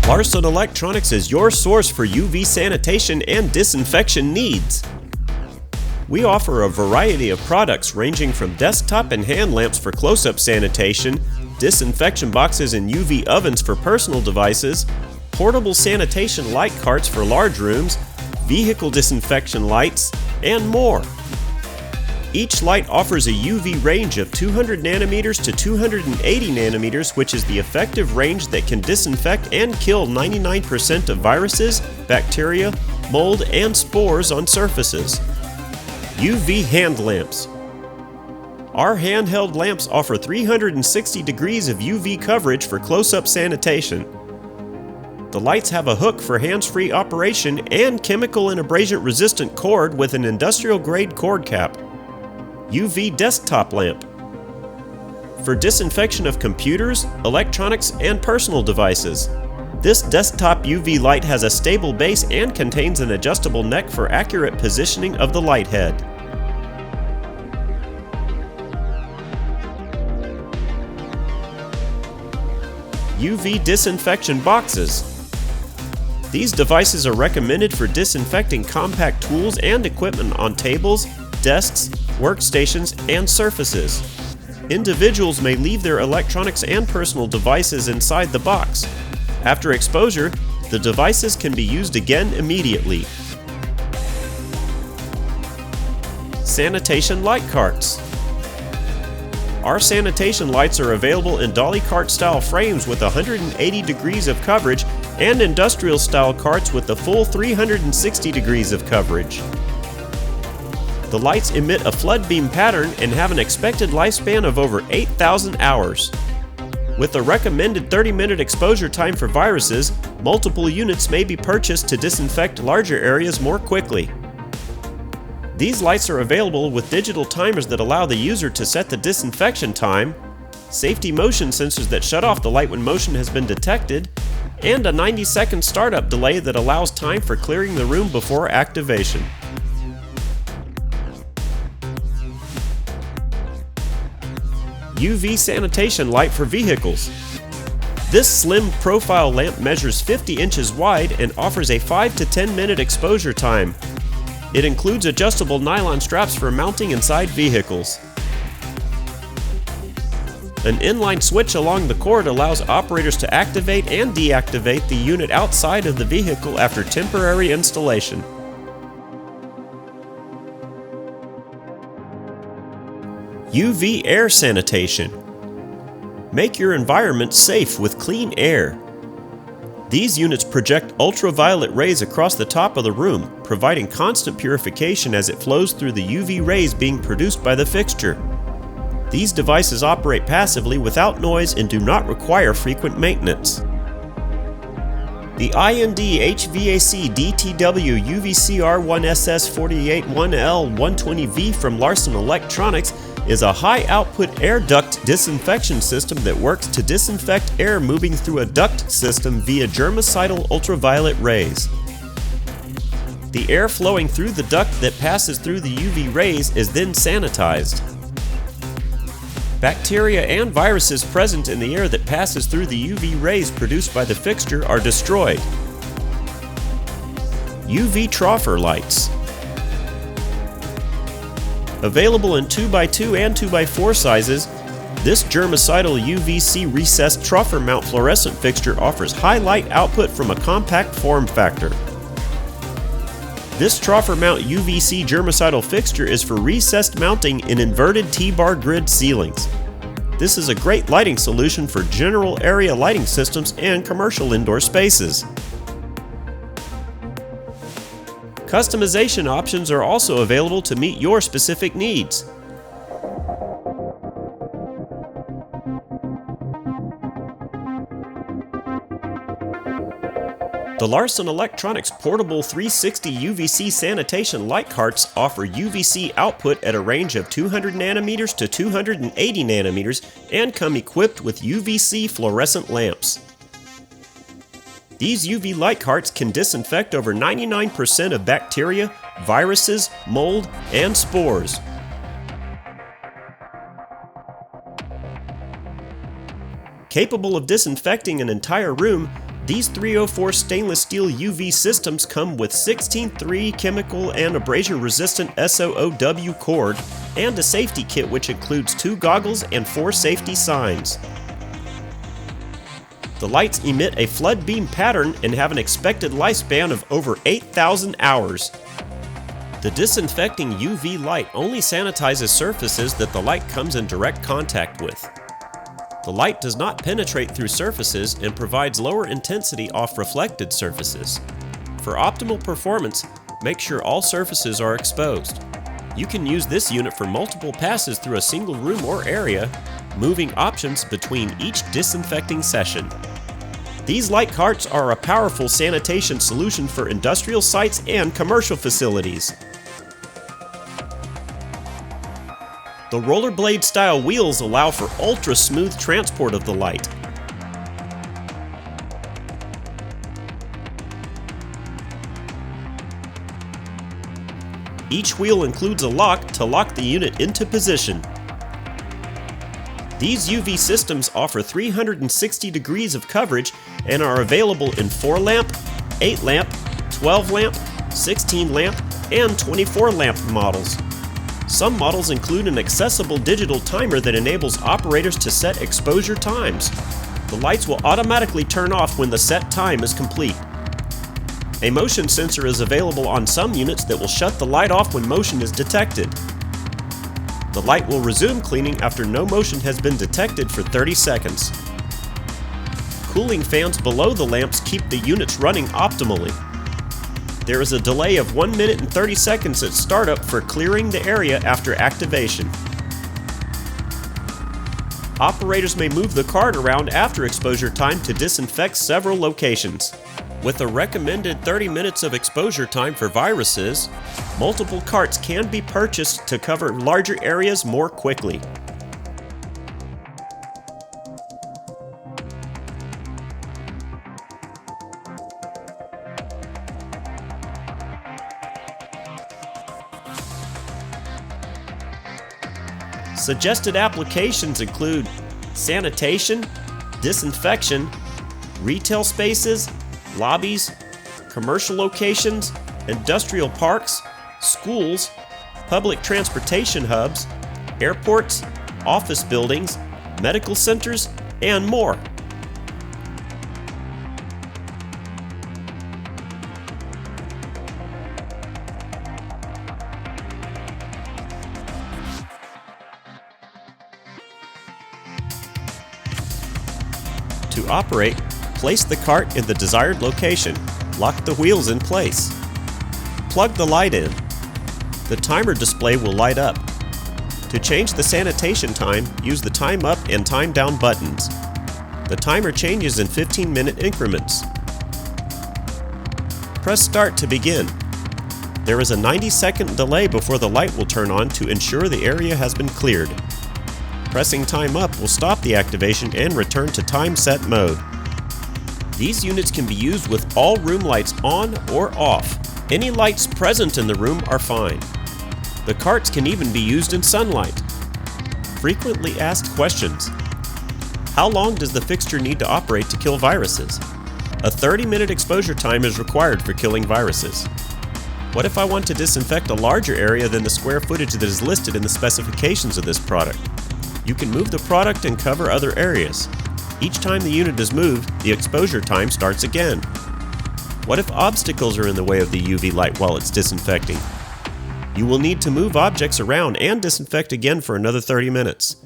Larson Electronics is your source for UV sanitation and disinfection needs. We offer a variety of products ranging from desktop and hand lamps for close-up sanitation, disinfection boxes and UV ovens for personal devices, portable sanitation light carts for large rooms, vehicle disinfection lights, and more. Each light offers a UV range of 200 nanometers to 280 nanometers, which is the effective range that can disinfect and kill 99% of viruses, bacteria, mold, and spores on surfaces. UV hand lamps. Our handheld lamps offer 360 degrees of UV coverage for close-up sanitation. The lights have a hook for hands-free operation and chemical and abrasion-resistant cord with an industrial-grade cord cap. UV desktop lamp. For disinfection of computers, electronics, and personal devices. This desktop UV light has a stable base and contains an adjustable neck for accurate positioning of the light head. UV disinfection boxes. These devices are recommended for disinfecting compact tools and equipment on tables, desks, workstations, and surfaces. Individuals may leave their electronics and personal devices inside the box. After exposure, the devices can be used again immediately. Sanitation light carts. Our sanitation lights are available in dolly cart style frames with 180 degrees of coverage and industrial style carts with the full 360 degrees of coverage. The lights emit a flood beam pattern and have an expected lifespan of over 8,000 hours. With a recommended 30-minute exposure time for viruses, multiple units may be purchased to disinfect larger areas more quickly. These lights are available with digital timers that allow the user to set the disinfection time, safety motion sensors that shut off the light when motion has been detected, and a 90-second startup delay that allows time for clearing the room before activation. UV sanitation light for vehicles. This slim profile lamp measures 50 inches wide and offers a 5 to 10 minute exposure time. It includes adjustable nylon straps for mounting inside vehicles. An inline switch along the cord allows operators to activate and deactivate the unit outside of the vehicle after temporary installation. UV air sanitation. Make your environment safe with clean air. These units project ultraviolet rays across the top of the room, providing constant purification as it flows through the UV rays being produced by the fixture. These devices operate passively without noise and do not require frequent maintenance. The IND HVAC DTW UVC R1SS481L120V from Larson Electronics is a high-output air duct disinfection system that works to disinfect air moving through a duct system via germicidal ultraviolet rays. The air flowing through the duct that passes through the UV rays is then sanitized. Bacteria and viruses present in the air that passes through the UV rays produced by the fixture are destroyed. UV troffer lights. Available in 2x2 and 2x4 sizes, this germicidal UVC recessed troffer mount fluorescent fixture offers high light output from a compact form factor. This troffer mount UVC germicidal fixture is for recessed mounting in inverted T-bar grid ceilings. This is a great lighting solution for general area lighting systems and commercial indoor spaces. Customization options are also available to meet your specific needs. The Larson Electronics portable 360 UVC sanitation light carts offer UVC output at a range of 200 nanometers to 280 nanometers and come equipped with UVC fluorescent lamps. These UV light carts can disinfect over 99% of bacteria, viruses, mold, and spores. Capable of disinfecting an entire room, These 304 stainless steel UV systems come with 16.3 chemical and abrasion-resistant SOOW cord and a safety kit which includes 2 goggles and 4 safety signs. The lights emit a flood beam pattern and have an expected lifespan of over 8,000 hours. The disinfecting UV light only sanitizes surfaces that the light comes in direct contact with. The light does not penetrate through surfaces and provides lower intensity off reflected surfaces. For optimal performance, make sure all surfaces are exposed. You can use this unit for multiple passes through a single room or area, moving options between each disinfecting session. These light carts are a powerful sanitation solution for industrial sites and commercial facilities. The rollerblade style wheels allow for ultra smooth transport of the light. Each wheel includes a lock to lock the unit into position. These UV systems offer 360 degrees of coverage and are available in 4 lamp, 8 lamp, 12 lamp, 16 lamp, and 24 lamp models. Some models include an accessible digital timer that enables operators to set exposure times. The lights will automatically turn off when the set time is complete. A motion sensor is available on some units that will shut the light off when motion is detected. The light will resume cleaning after no motion has been detected for 30 seconds. Cooling fans below the lamps keep the units running optimally. There is a delay of 1 minute and 30 seconds at startup for clearing the area after activation. Operators may move the cart around after exposure time to disinfect several locations. With a recommended 30 minutes of exposure time for viruses, multiple carts can be purchased to cover larger areas more quickly. Suggested applications include sanitation, disinfection, retail spaces, lobbies, commercial locations, industrial parks, schools, public transportation hubs, airports, office buildings, medical centers, and more. To operate, place the cart in the desired location. Lock the wheels in place. Plug the light in. The timer display will light up. To change the sanitation time, use the time up and time down buttons. The timer changes in 15-minute increments. Press start to begin. There is a 90-second delay before the light will turn on to ensure the area has been cleared. Pressing time up will stop the activation and return to time set mode. These units can be used with all room lights on or off. Any lights present in the room are fine. The carts can even be used in sunlight. Frequently asked questions. How long does the fixture need to operate to kill viruses? A 30-minute exposure time is required for killing viruses. What if I want to disinfect a larger area than the square footage that is listed in the specifications of this product? You can move the product and cover other areas. Each time the unit is moved, the exposure time starts again. What if obstacles are in the way of the UV light while it's disinfecting? You will need to move objects around and disinfect again for another 30 minutes.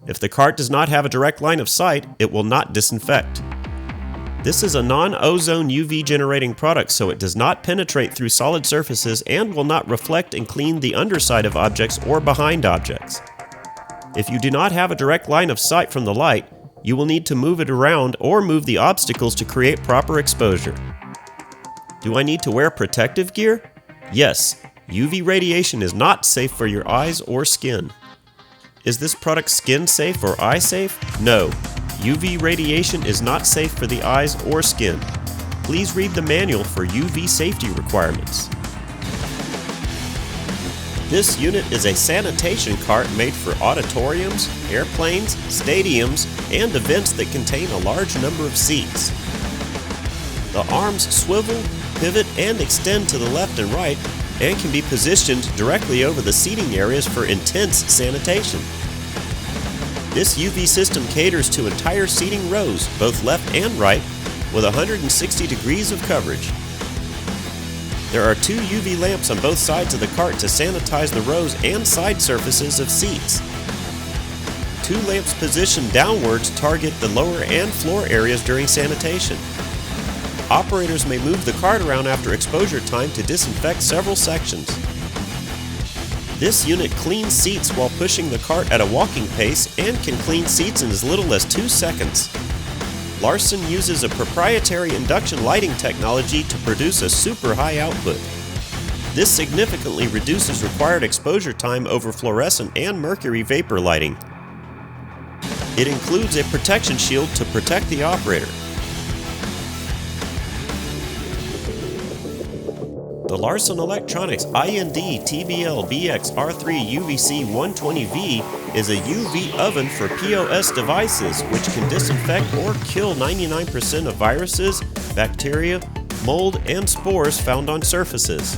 If the cart does not have a direct line of sight, it will not disinfect. This is a non-ozone UV generating product, so it does not penetrate through solid surfaces and will not reflect and clean the underside of objects or behind objects. If you do not have a direct line of sight from the light, you will need to move it around or move the obstacles to create proper exposure. Do I need to wear protective gear? Yes, UV radiation is not safe for your eyes or skin. Is this product skin safe or eye safe? No, UV radiation is not safe for the eyes or skin. Please read the manual for UV safety requirements. This unit is a sanitation cart made for auditoriums, airplanes, stadiums, and events that contain a large number of seats. The arms swivel, pivot, and extend to the left and right, and can be positioned directly over the seating areas for intense sanitation. This UV system caters to entire seating rows, both left and right, with 160 degrees of coverage. There are 2 UV lamps on both sides of the cart to sanitize the rows and side surfaces of seats. 2 lamps positioned downwards target the lower and floor areas during sanitation. Operators may move the cart around after exposure time to disinfect several sections. This unit cleans seats while pushing the cart at a walking pace and can clean seats in as little as 2 seconds. Larson uses a proprietary induction lighting technology to produce a super high output. This significantly reduces required exposure time over fluorescent and mercury vapor lighting. It includes a protection shield to protect the operator. The Larson Electronics IND TBL BX R3 UVC 120V is a UV oven for POS devices which can disinfect or kill 99% of viruses, bacteria, mold, and spores found on surfaces.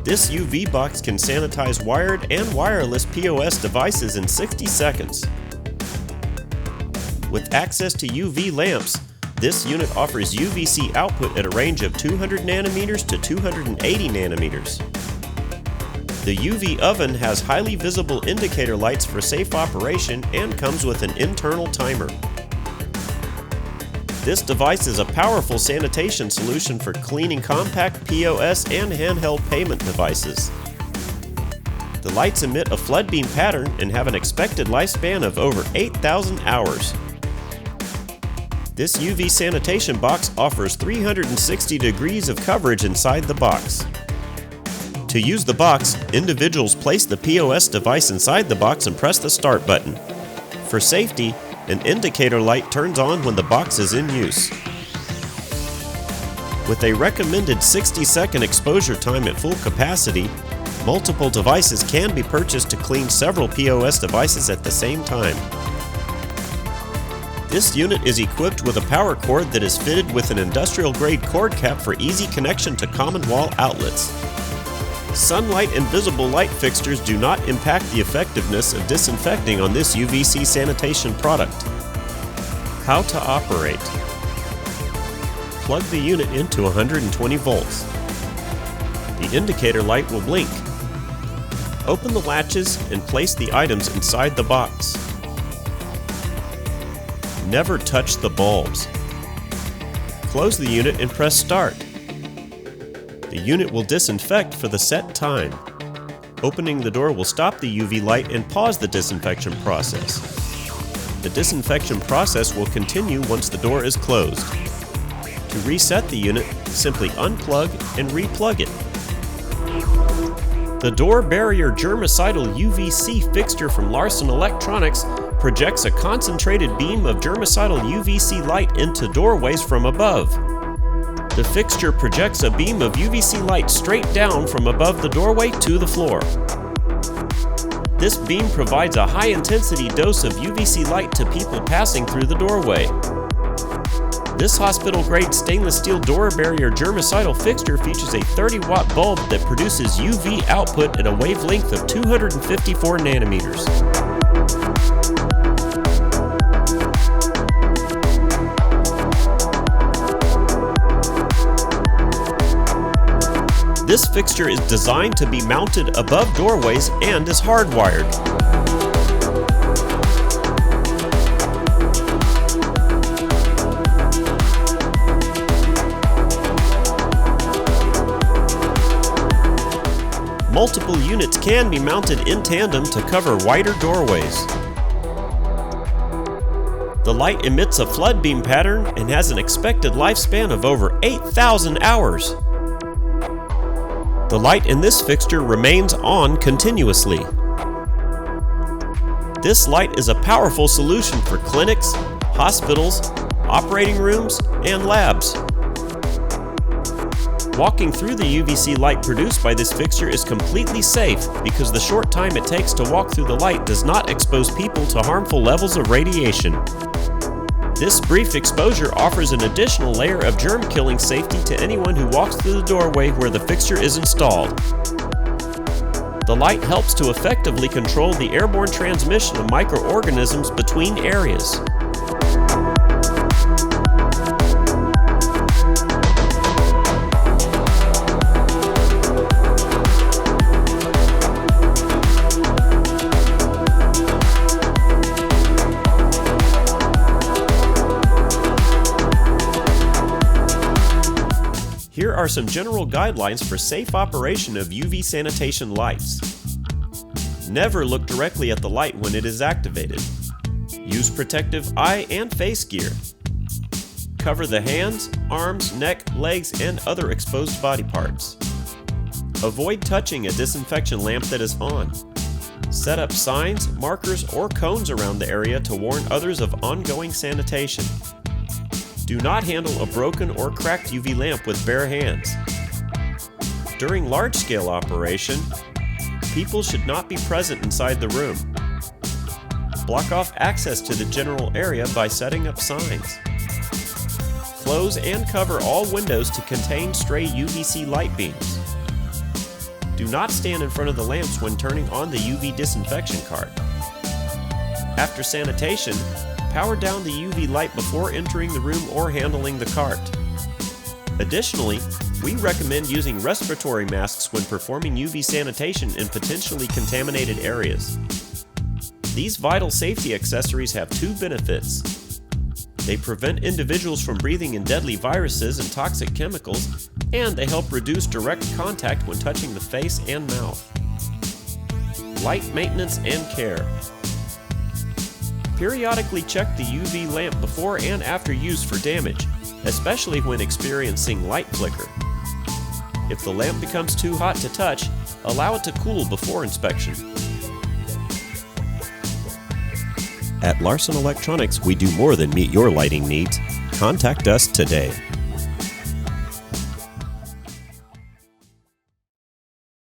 This UV box can sanitize wired and wireless POS devices in 60 seconds. With access to UV lamps, this unit offers UVC output at a range of 200 nanometers to 280 nanometers. The UV oven has highly visible indicator lights for safe operation and comes with an internal timer. This device is a powerful sanitation solution for cleaning compact POS and handheld payment devices. The lights emit a flood beam pattern and have an expected lifespan of over 8,000 hours. This UV sanitation box offers 360 degrees of coverage inside the box. To use the box, individuals place the POS device inside the box and press the start button. For safety, an indicator light turns on when the box is in use. With a recommended 60-second exposure time at full capacity, multiple devices can be purchased to clean several POS devices at the same time. This unit is equipped with a power cord that is fitted with an industrial-grade cord cap for easy connection to common wall outlets. Sunlight and visible light fixtures do not impact the effectiveness of disinfecting on this UVC sanitation product. How to operate. Plug the unit into 120 volts. The indicator light will blink. Open the latches and place the items inside the box. Never touch the bulbs. Close the unit and press start. The unit will disinfect for the set time. Opening the door will stop the UV light and pause the disinfection process. The disinfection process will continue once the door is closed. To reset the unit, simply unplug and replug it. The door barrier germicidal UVC fixture from Larson Electronics projects a concentrated beam of germicidal UVC light into doorways from above. The fixture projects a beam of UVC light straight down from above the doorway to the floor. This beam provides a high-intensity dose of UVC light to people passing through the doorway. This hospital-grade stainless steel door barrier germicidal fixture features a 30-watt bulb that produces UV output at a wavelength of 254 nanometers. This fixture is designed to be mounted above doorways and is hardwired. Multiple units can be mounted in tandem to cover wider doorways. The light emits a flood beam pattern and has an expected lifespan of over 8,000 hours. The light in this fixture remains on continuously. This light is a powerful solution for clinics, hospitals, operating rooms, and labs. Walking through the UVC light produced by this fixture is completely safe because the short time it takes to walk through the light does not expose people to harmful levels of radiation. This brief exposure offers an additional layer of germ-killing safety to anyone who walks through the doorway where the fixture is installed. The light helps to effectively control the airborne transmission of microorganisms between areas. Here are some general guidelines for safe operation of UV sanitation lights. Never look directly at the light when it is activated. Use protective eye and face gear. Cover the hands, arms, neck, legs, and other exposed body parts. Avoid touching a disinfection lamp that is on. Set up signs, markers, or cones around the area to warn others of ongoing sanitation. Do not handle a broken or cracked UV lamp with bare hands. During large-scale operation, people should not be present inside the room. Block off access to the general area by setting up signs. Close and cover all windows to contain stray UVC light beams. Do not stand in front of the lamps when turning on the UV disinfection cart. After sanitation, power down the UV light before entering the room or handling the cart. Additionally, we recommend using respiratory masks when performing UV sanitation in potentially contaminated areas. These vital safety accessories have two benefits. They prevent individuals from breathing in deadly viruses and toxic chemicals, and they help reduce direct contact when touching the face and mouth. Light maintenance and care. Periodically check the UV lamp before and after use for damage, especially when experiencing light flicker. If the lamp becomes too hot to touch, allow it to cool before inspection. At Larson Electronics, we do more than meet your lighting needs. Contact us today.